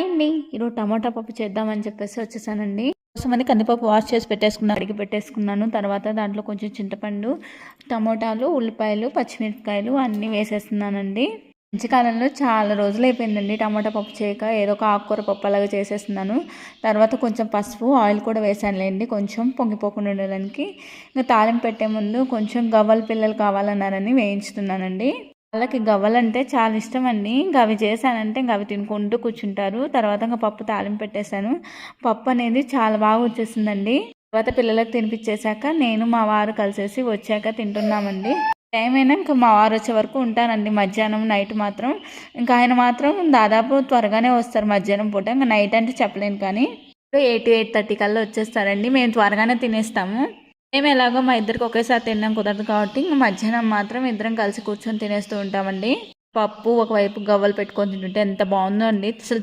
అండి ఈరోజు టమాటా పప్పు చేద్దామని చెప్పేసి వచ్చేసానండి. కోసమని కందిపప్పు వాష్ చేసి పెట్టేసుకున్నాను, అడిగి పెట్టేసుకున్నాను. తర్వాత దాంట్లో కొంచెం చింతపండు, టమోటాలు, ఉల్లిపాయలు, పచ్చిమిరపకాయలు అన్నీ వేసేస్తున్నానండి. మధ్యకాలంలో చాలా రోజులు అయిపోయిందండి టమాటా పప్పు చేయక. ఏదో ఒక ఆకుకూర పప్పు అలాగా చేసేస్తున్నాను. తర్వాత కొంచెం పసుపు, ఆయిల్ కూడా వేసానులేండి కొంచెం పొంగిపోకుండా ఉండడానికి. ఇంకా తాలింపు పెట్టే ముందు కొంచెం గవ్వల పిల్లలు కావాలన్నారని వేయించుతున్నానండి. వాళ్ళకి గవ్వలంటే చాలా ఇష్టం అండి. ఇంకా అవి చేశానంటే ఇంకా అవి తినుకుంటూ కూర్చుంటారు. తర్వాత ఇంకా పప్పు తాలింపు పెట్టేశాను. పప్పు అనేది చాలా బాగా వచ్చేసిందండి. తర్వాత పిల్లలకు తినిపించేశాక నేను మా వారు కలిసేసి వచ్చాక తింటున్నామండి. టైం అయినా ఇంకా మా వారు వచ్చే వరకు ఉంటానండి. మధ్యాహ్నం నైట్ మాత్రం ఇంకా ఆయన మాత్రం దాదాపు త్వరగానే వస్తారు మధ్యాహ్నం పూట. ఇంకా నైట్ అంటే చెప్పలేను కానీ 8-8:30 కల్లా వచ్చేస్తారండి. మేము త్వరగానే తినేస్తాము. మేము ఎలాగో మా ఇద్దరికి ఒకేసారి తినడం కుదరదు కాబట్టి ఇంక మధ్యాహ్నం మాత్రం ఇద్దరం కలిసి కూర్చొని తినేస్తూ ఉంటామండి. పప్పు ఒకవైపు గవ్వలు పెట్టుకొని తింటుంటే ఎంత బాగుందో అండి అసలు.